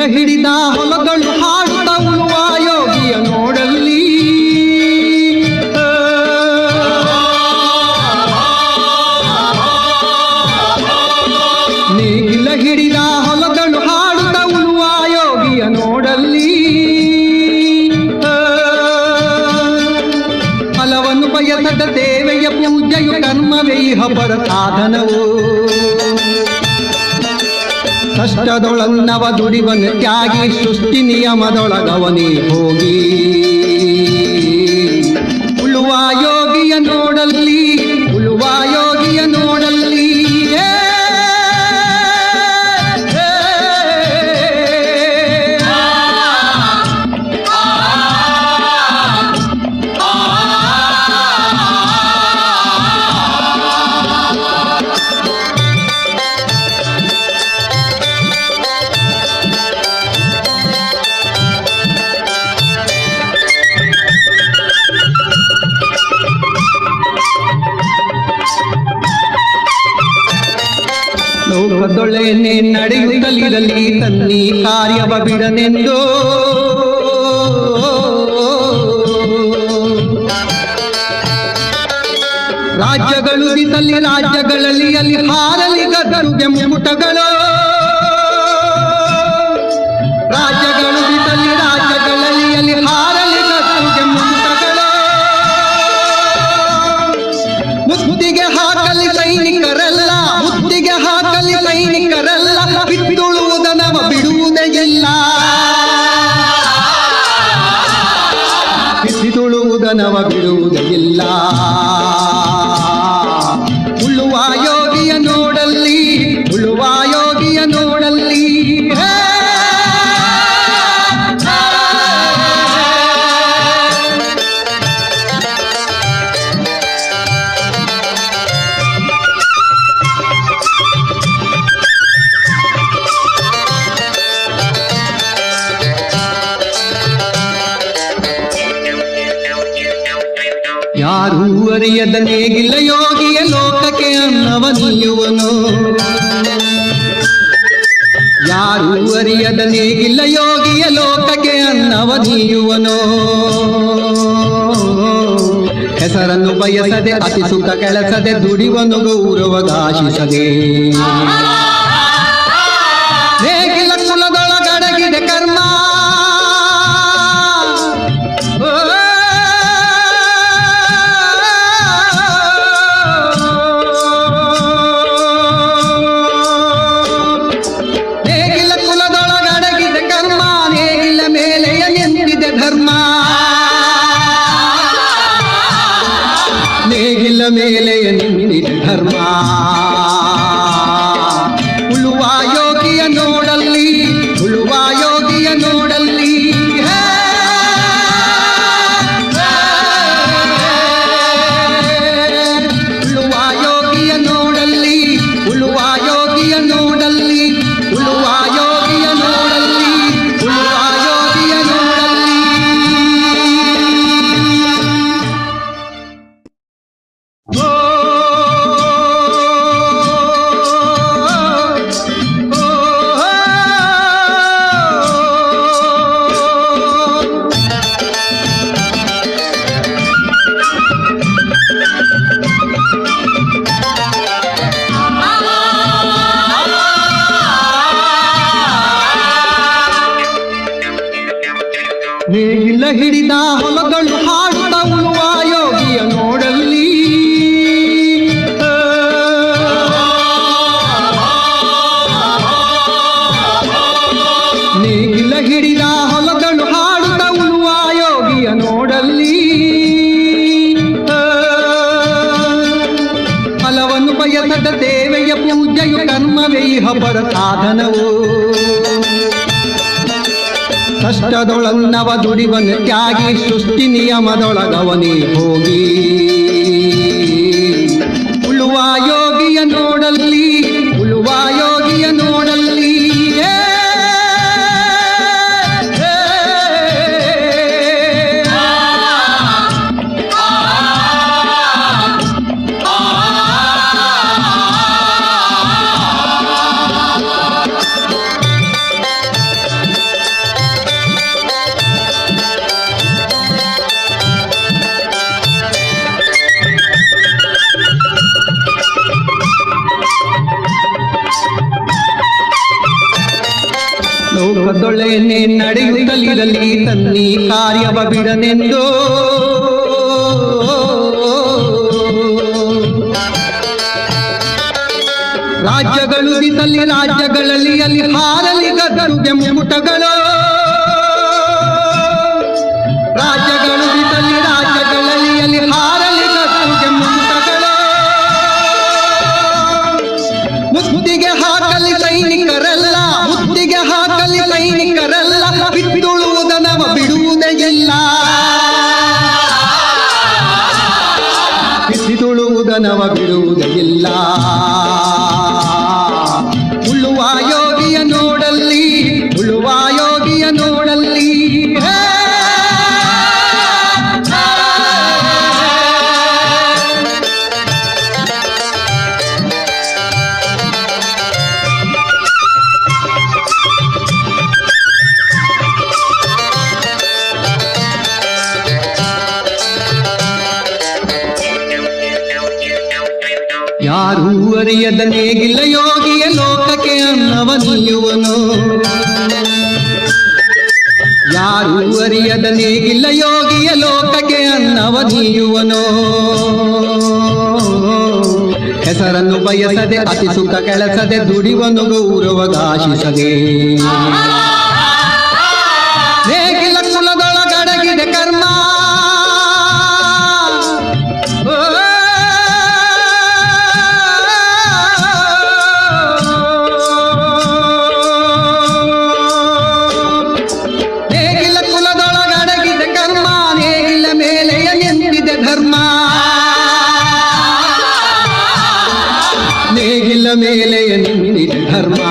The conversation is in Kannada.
ಹಿಡಿದ ಹೊಲಗಳು ಹಾಡುತ್ತ ಉಳುವ ಯೋಗಿಯ ನೋಡಲ್ಲಿ ನೇಗಿಲ ಹಿಡಿದ ಹೊಲಗಳು ಹಾಡುತ್ತ ಉಳುವ ಯೋಗಿಯ ನೋಡಲ್ಲಿ ಫಲವನ್ನು ಬಯಸದ ದೇವೆಯ ಪೂಜೆಯು ಕರ್ಮವೇ ಇಹ ಪರ ಸಾಧನವು ಕಷ್ಟದೊಳನ್ನವ ದುಡಿವನು ತ್ಯಾಗಿ ಸೃಷ್ಟಿ ನಿಯಮದೊಳಗವನೇ ಹೋಗಿ ಉಳುವ ಯೋಗಿಯ ನೋಡಲ್ಲಿ ಉಳುವ ಯೋಗಿಯ ನೋಡಲ್ಲಿ ಲೋಕದೊಳೆನೆ ನಡೆಯುತ್ತಲಿರಲಿ ತನ್ನಿ ಕಾರ್ಯವ ಬಿಡನೆಂದು ರಾಜ್ಯಗಳು ದಿಸಲಿ ರಾಜ್ಯಗಳಲ್ಲಿ ಅಲ್ಲಿ ಹಾರಲಿ ಗದರುಗೆ ಮುಟಗಳು ರಾಜ್ಯಗಳು ದಿಸಲಿ ರಾಜ್ಯಗಳಲ್ಲಿ ಅಲ್ಲಿ ಹಾರಲಿ ಗದರುಗೆ ಮುಟಗಳು ಮುತ್ತಿಗೆ ಹಾಕಲಿ ಸೈನಿಕರೆಲ್ಲ ಮುತ್ತಿಗೆ ಹಾಕಲಿ ಸೈನಿಕರೆಲ್ಲ ಬಿತ್ತುಳುವುದನವ ಬಿಡುವುದೇ ಇಲ್ಲ ಬಿತ್ತುಳುವುದನವ ಬಿಡುವುದೇ ಇಲ್ಲ ಉಳುವ ಯೋಗಿಯ ನೋಡಲ್ಲಿ ಉಳುವ ಯೋಗಿಯ ನೋಡಲ್ಲಿ ಯಾರೂ ಅರಿಯದ ನೇಗಿಲ ಯೋಗಿಯ ಲೋಕಕ್ಕೆ ಅನ್ನವ ನೀಯುವನು ಯಾರೂ ಅರಿಯದ ನೇಗಿಲ ಯೋಗಿಯ ಲೋಕಕ್ಕೆ ಅನ್ನವ ನೀಯುವನು ಹೆಸರನ್ನು ಬಯಸದೆ ಅತಿ ಸುಖ ಕೆಲಸದೆ ದುಡಿವನು ಗೌರವಗಾಶಿಸದೆ ನೇಗಿಲ ಕುಲದೊಳಗಡಗಿದೆ ಕರ್ಮ ನೇಗಿಲ ಮೇಲೆ ನಿಂತಿದೆ ಧರ್ಮ ಉಳುವ ಯೋಗಿಯ ನೋಡಲ್ಲಿ ಉಳುವ ಯೋಗಿಯ ನೋಡಲ್ಲಿ ಉಳುವ ಯೋಗಿಯ ನೋಡಲ್ಲಿ ಉಳುವ ಯೋಗಿಯ ನೋಡಲ್ಲಿ ಉಳುವ ಯೋಗಿಯ ನೋಡಲ್ಲಿ ಉಳುವ ಯೋಗಿಯ ನೋಡಲ್ಲಿ ನೇಗಿಲ ಹಿಡಿದ ಹೊಲಗಳು ಹಾಡುತ್ತ ಉಳುವ ಯೋಗಿಯ ನೋಡಲ್ಲಿ ನೇಗಿಲ ಹಿಡಿದ ಹೊಲಗಳು ಹಾಡುತ್ತ ಉಳುವ ಯೋಗಿಯ ನೋಡಲ್ಲಿ ಫಲವನ್ನು ಬಯಸದ ದೇವೆಯ ಪೂಜೆಯು ಕರ್ಮವೇ ಇಹ ಪರ ಸಾಧನವು ಕಷ್ಟದೊಳನ್ನವ ದುಡಿವನು ತ್ಯಾಗಿ ಸೃಷ್ಟಿ ನಿಯಮದೊಳಗವನೇ ಹೋಗಿ ಉಳುವ ಯೋಗಿಯ ನೋಡಲ್ಲಿ ಉಳುವ ಯೋಗಿಯ ನೋಡಲ್ಲಿ ಲೋಕದೊಳೆನೆ ನಡೆಯುತ್ತಲಿರಲಿ ತನ್ನಿ ಕಾರ್ಯವ ಬಿಡನೆಂದು ರಾಜ್ಯಗಳು ದಿಸಲಿ ರಾಜ್ಯಗಳಲ್ಲಿ ಅಲ್ಲಿ ಹಾರಲಿ ಗದರು ಬೆಂಬುಟಗಳು ರಾಜ್ಯಗಳು ದಿಸಲಿ ರಾಜ್ಯಗಳಲ್ಲಿ ಅಲ್ಲಿ ಹಾರಲಿ ಗದರು ಬೆಂಬುಟಗಳು ಮುತ್ತಿಗೆ ಹಾಕಲಿ ಸೈನಿಕರೆಲ್ಲ ಮುತ್ತಿಗೆ ಹಾಕಲಿ ಸೈನಿಕರೆಲ್ಲ ಬಿತ್ತುಳುವುದನವ ಬಿಡುವುದೇ ಇಲ್ಲ ಬಿತ್ತುಳುವುದನವ ಬಿಡುವುದೇ ಇಲ್ಲ ಉಳುವ ಯೋಗಿಯ ನೋಡಲ್ಲಿ ಉಳುವ ಯೋಗಿಯ ನೋಡಲ್ಲಿ ಯಾರೂ ಅರಿಯದ ನೇಗಿಲ್ಲ ಯೋಗಿಯ ಲೋಕಕ್ಕೆ ಅನ್ನವ ನೀಯುವನು ಯಾರೂ ಅರಿಯದ ನೇಗಿಲ್ಲ ಯೋಗಿಯ ಲೋಕಕ್ಕೆ ಅನ್ನವ ನೀಯುವನು ಹೆಸರನ್ನು ಬಯಸದೆ ಅತಿ ಸುಖ ಕೆಳಸದೆ ದುಡಿವನು ಗೌರವಗಾಶಿಸದೆ ನೇಗಿಲ ಕುಲದೊಳಗಡಗಿದೆ ಕರ್ಮ ನೇಗಿಲ ಮೇಲೆ ನಿಂತಿದೆ ಧರ್ಮ